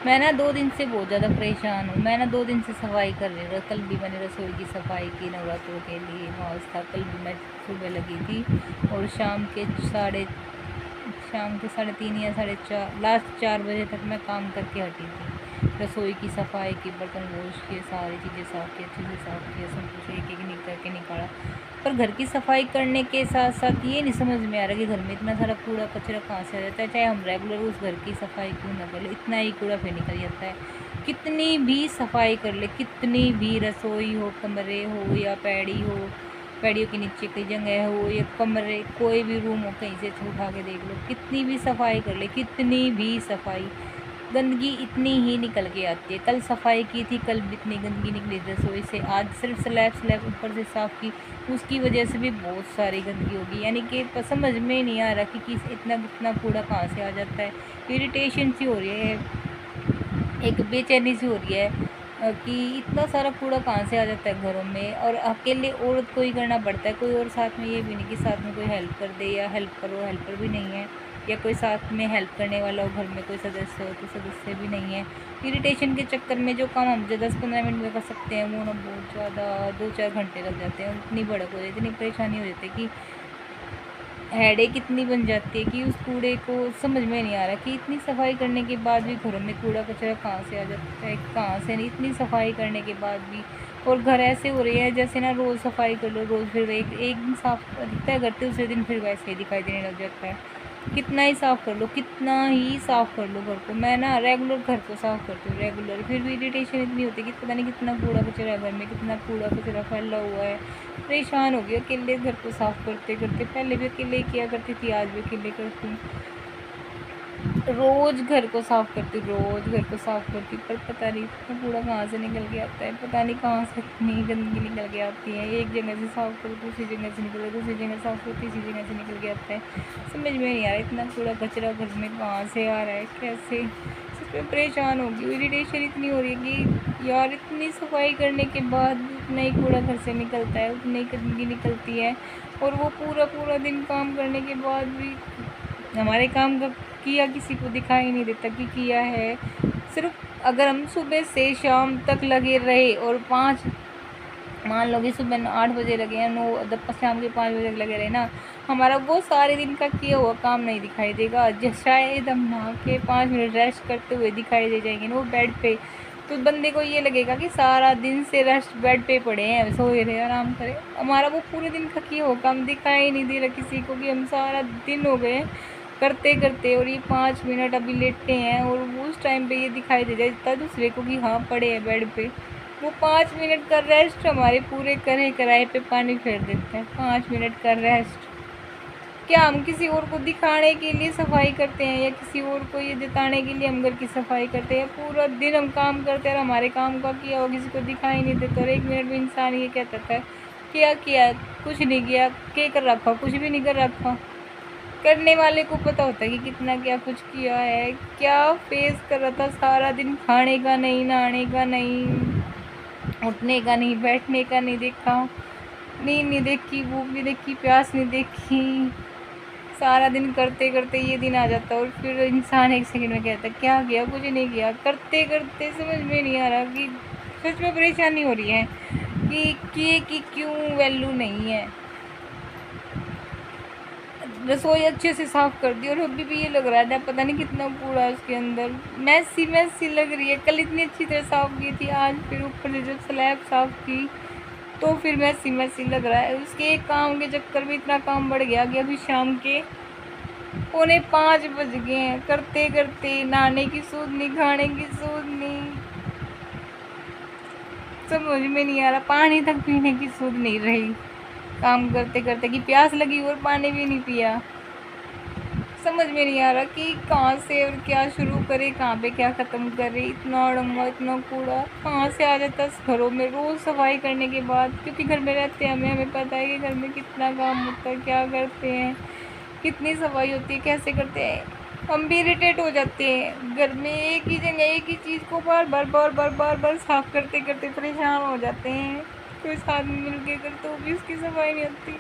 मैं ना 2 दिन से बहुत ज़्यादा परेशान हूँ। मैं ना 2 दिन से सफाई कर रही हूँ। कल भी मैंने रसोई की सफाई की नवरात्रों के लिए माहौल था। कल भी मैं सुबह लगी थी और शाम के 3:30 या 4:30 लास्ट 4 बजे तक मैं काम करके हटी थी। रसोई की सफाई की, बर्तन वॉश किए, सारी चीज़ें साफ़ की, अच्छे से साफ़ किया, सब कुछ एक-एक करके निकाला। पर घर की सफाई करने के साथ-साथ ये नहीं समझ में आ रहा कि घर में इतना सारा कूड़ा कचरा कहाँ से आ जाता है। चाहे हम रेगुलर उस घर की सफाई क्यों ना कर लें, इतना ही कूड़ा फिर निकल जाता है। कितनी भी सफाई कर ले, कितनी भी रसोई हो, कमरे हो या पैड़ी हो, पैड़ियों के नीचे कई जगह हो या कमरे, कोई भी रूम हो, कहीं से उठा के देख लो, कितनी भी सफाई कर ले, कितनी भी सफाई, गंदगी इतनी ही निकल के आती है। कल सफाई की थी, कल भी इतनी गंदगी निकली रसोई से। आज सिर्फ स्लैब ऊपर से साफ़ की, उसकी वजह से भी बहुत सारी गंदगी होगी। यानी कि समझ में नहीं आ रहा कि किस इतना कितना कूड़ा कहाँ से आ जाता है। इरिटेशन सी हो रही है, एक बेचैनी सी हो रही है कि इतना सारा कूड़ा कहाँ से आ जाता है घरों में। और अकेले औरत को ही करना पड़ता है, कोई और साथ में ये भी नहीं कि साथ में कोई हेल्प कर दे या हेल्प करो, हेल्पर भी नहीं है, या कोई साथ में हेल्प करने वाला हो, घर में कोई सदस्य हो तो सदस्य भी नहीं है। इरिटेशन के चक्कर में जो काम हम जो 10-15 मिनट में कर सकते हैं वो ना बहुत ज़्यादा 2-4 घंटे लग जाते हैं। इतनी भड़क हो जाती है, इतनी परेशानी हो जाती है कि हेडेक इतनी बन जाती है कि उस कूड़े को समझ में नहीं आ रहा कि इतनी सफाई करने के बाद भी घरों में कूड़ा कचरा कहाँ से आ जाता है, कहाँ से नहीं। इतनी सफाई करने के बाद भी और घर ऐसे हो रहे हैं जैसे ना रोज़ सफाई कर लो, रोज़ फिर एक दिन साफ दिखता है करते, दूसरे दिन फिर वैसे ही दिखाई देने लग जाता है। कितना ही साफ़ कर लो, कितना ही साफ़ कर लो घर को। मैं ना रेगुलर घर को साफ़ करती हूँ रेगुलर, फिर भी इरिटेशन इतनी होती है कि पता नहीं कितना कूड़ा कचरा है घर में, कितना कूड़ा कचरा फैला हुआ है। परेशान हो गई अकेले घर को साफ़ करते करते। पहले भी अकेले ही किया करती थी, आज भी अकेले करती हूँ। रोज़ घर को साफ़ करती हूँ, रोज़ घर को साफ़ करती हूँ, पर पता नहीं इतना कूड़ा कहाँ से निकल के आता है, पता नहीं कहाँ से इतनी गंदगी निकल के आती है। एक जगह से साफ़ करो, दूसरी जगह से निकलो, दूसरी जगह साफ़ करो, तीसरी जगह से निकल के आता है। समझ में नहीं आ रहा इतना कूड़ा कचरा घर में कहाँ से आ रहा है, कैसे। सच में परेशान हो गई, इरिटेशन इतनी हो रही है कि यार इतनी सफाई करने के बाद भी उतना ही कूड़ा घर से निकलता है, उतनी ही गंदगी निकलती है। और वो पूरा पूरा दिन काम करने के बाद भी हमारे काम का किया किसी को दिखाई नहीं देता कि किया है। सिर्फ अगर हम सुबह से शाम तक लगे रहे और 5 मान लो कि सुबह 8 बजे लगे हैं, 9 शाम के 5 बजे तक लगे रहे ना, हमारा वो सारे दिन का किया हुआ काम नहीं दिखाई देगा। शायद हम नहा के 5 मिनट रेस्ट करते हुए दिखाई दे जाएंगे ना वो बेड पे, तो बंदे को ये लगेगा कि सारा दिन से रेस्ट बेड पे पड़े हैं, सोए रहे, आराम करें। हमारा वो पूरे दिन का किया हुआ काम दिखाई नहीं दे रहा किसी को कि हम सारा दिन हो गए करते करते और ये 5 मिनट अभी लेटे हैं, और उस टाइम पे ये दिखाई दे जाता दूसरे को कि हाँ पड़े हैं बेड पे। वो 5 मिनट का रेस्ट हमारे पूरे करे कराए पे पानी फेर देते हैं। 5 मिनट का रेस्ट क्या हम किसी और को दिखाने के लिए सफाई करते हैं, या किसी और को ये जताने के लिए हम घर की सफाई करते हैं? पूरा दिन हम काम करते हैं और हमारे काम का किया हो किसी को दिखाई नहीं देता, और 1 मिनट में इंसान ये कहता था क्या किया, कुछ नहीं किया, क्या कर रखा, कुछ भी नहीं कर रखा। करने वाले को पता होता है कि कितना क्या कुछ किया है, क्या फेस कर रहा था सारा दिन। खाने का नहीं, नहाने का नहीं, उठने का नहीं, बैठने का नहीं देखा, नींद नहीं देखी, भूख नहीं देखी, प्यास नहीं देखी। सारा दिन करते करते ये दिन आ जाता है और फिर इंसान 1 सेकंड में कहता है क्या किया, कुछ नहीं किया। करते करते समझ में नहीं आ रहा कि सच में परेशानी हो रही है कि किए की क्यों वैल्यू नहीं है। रसोई अच्छे से साफ़ कर दी और अभी भी ये लग रहा है पता नहीं कितना कूड़ा है उसके अंदर, मैसी मैसी लग रही है। कल इतनी अच्छी तरह साफ़ की थी, आज फिर ऊपर से जब स्लैब साफ़ की तो फिर मैसी मैसी लग रहा है। उसके एक काम के चक्कर में इतना काम बढ़ गया कि अभी शाम के 4:45 बज गए हैं, करते करते नहाने की सूध नहीं, खाने की सूध नहीं, समझ में नहीं आ रहा, पानी तक पीने की सूध नहीं रही। काम करते करते कि प्यास लगी और पानी भी नहीं पिया। समझ में नहीं आ रहा कि कहाँ से और क्या शुरू करे, कहाँ पे क्या ख़त्म करे। इतना अड़ंगा, इतना कूड़ा कहाँ से आ जाता है घरों में रोज़ सफाई करने के बाद, क्योंकि घर में रहते हैं हमें पता है कि घर में कितना काम होता है, क्या करते हैं, कितनी सफाई होती है, कैसे करते हैं। हम भी इरिटेट हो जाते हैं, घर में एक ही जगह एक ही चीज़ को बार बार बार बार बार बार साफ़ करते करते परेशान हो जाते हैं। कोई साथ में मिल के करते तो भी उसकी सफाई नहीं होती।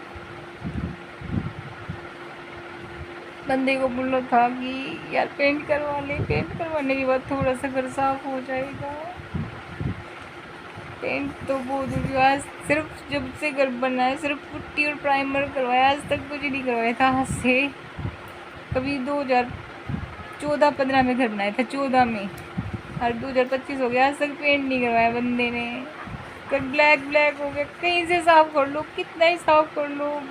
बंदे को बोला था कि यार पेंट करवा ले, पेंट करवाने के बाद थोड़ा सा घर साफ हो जाएगा। पेंट तो बहुत हो गया, आज सिर्फ जब से घर बना है सिर्फ पुट्टी और प्राइमर करवाया, आज तक कुछ नहीं करवाया था हाथ से। कभी 2014-15 में घर बनाया था, 14 में, और 2025 हो गया, आज तक पेंट नहीं करवाया बंदे ने। कर ब्लैक ब्लैक हो गया, कहीं से साफ कर लो, कितना ही साफ कर लो,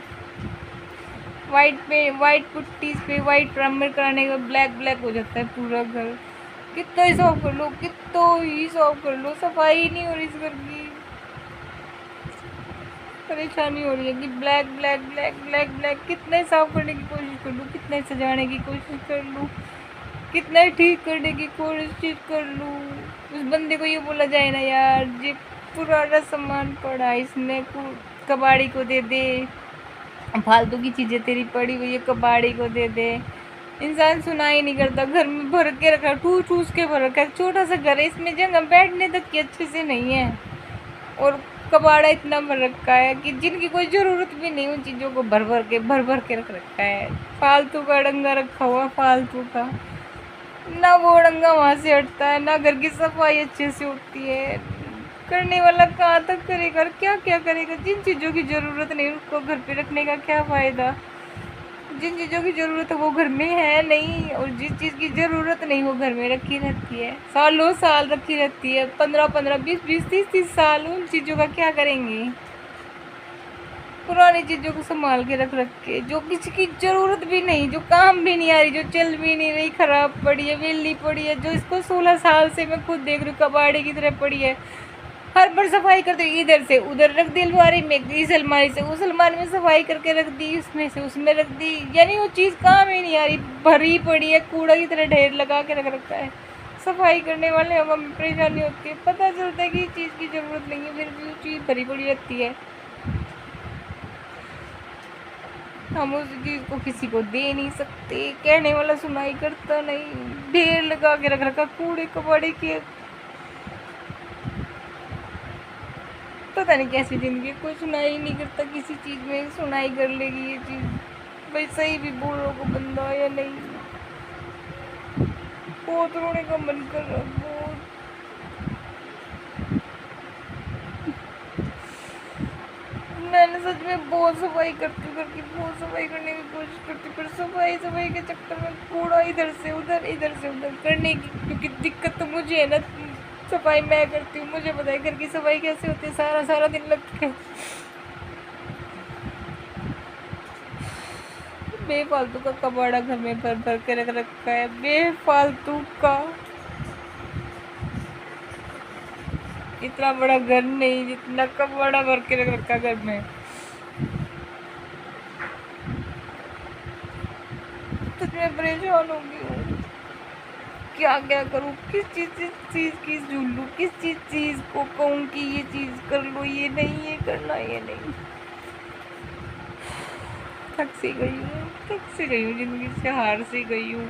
वाइट पे वाइट पुट्टी पे वाइट प्राइमर कराने का ब्लैक ब्लैक हो जाता है पूरा घर। कितना ही साफ कर लो, कितना ही साफ कर लो, सफाई नहीं हो रही इस घर की। परेशानी हो रही है कि black black black black black, कितना ही साफ करने की कोशिश कर लूँ, कितना ही सजाने की कोशिश कर लूँ, कितना ही ठीक करने की कोशिश कर लूँ, उस बंदे को ये बोला जाए ना यार ये पुराना सामान पड़ा है, इसने कबाड़ी को दे दे, फालतू की चीज़ें तेरी पड़ी हुई है कबाड़ी को दे दे। इंसान सुना ही नहीं करता, घर में भर के रखा, ठूस ठूस के भर रखा है, छोटा सा घर है, इसमें जगह बैठने तक की अच्छे से नहीं है, और कबाड़ा इतना भर रखा है कि जिनकी कोई ज़रूरत भी नहीं, उन चीज़ों को भर भर के रख रखा है। फालतू का डंगा रखा हुआ, फालतू का, ना वो डंगा वहाँ से हटता है, ना घर की सफाई अच्छे से होती है। करने वाला कहाँ तक करेगा, क्या क्या करेगा, जिन चीज़ों की ज़रूरत नहीं उसको घर पे रखने का क्या फ़ायदा। जिन चीज़ों की ज़रूरत है वो घर में है नहीं, और जिस चीज़ की ज़रूरत नहीं वो घर में रखी रहती है, सालों साल रखी रहती है, 15-15, 20-20, 30-30 साल। उन चीज़ों का क्या करेंगे, पुरानी चीज़ों को संभाल के रख के, जो किसी की ज़रूरत भी नहीं, जो काम भी नहीं आ रही, जो चल भी नहीं रही, ख़राब पड़ी है, वेली पड़ी है, जो इसको 16 साल से मैं खुद देख रही हूँ कबाड़े की तरह पड़ी है। हर बार सफाई करते इधर से उधर रख दी, अलमारी में, इस अलमारी से उस अलमारी में सफाई करके रख दी, उसमें से उसमें रख दी, यानी वो चीज़ काम ही नहीं आ रही, भरी पड़ी है, कूड़ा की तरह ढेर लगा के रख रखा है। सफाई करने वाले हम हमें परेशानी होती है, पता चलता है कि चीज़ की ज़रूरत नहीं है, फिर भी वो चीज़ भरी पड़ी रहती है। हम उस चीज़ को किसी को दे नहीं सकते, कहने वाला सुनाई करता नहीं, ढेर लगा के रख रखा कूड़े कबाड़े के। पता नहीं कैसी जिंदगी, कोई सुनाई ही नहीं करता, किसी चीज़ में सुनाई कर लेगी ये चीज़। भाई सही भी बोल रहा को बंदा या नहीं, बहुत रोने का मन कर रहा, बहुत। मैंने सच में बहुत सफाई करती करके बहुत सफाई करने की कोशिश करती, पर सफाई के चक्कर में कूड़ा इधर से उधर करने की, क्योंकि दिक्कत तो मुझे है ना, सफाई मैं करती हूँ, मुझे पता है घर की सफाई कैसे होती है, सारा दिन लगता है। बेफालतू का कबाड़ा घर में भर भर के रख रखा है, बेफालतू का। इतना बड़ा घर नहीं जितना कबाड़ा भर के रख रखा घर में। तो मैं परेशान हो गई हूँ, क्या क्या करूँ, किस चीज़ की झूलूँ, किस चीज़ को कहूँ कि ये चीज़ कर लो, ये नहीं, ये करना, ये नहीं। थक सी गई हूँ, जिंदगी से हार सी गई हूँ।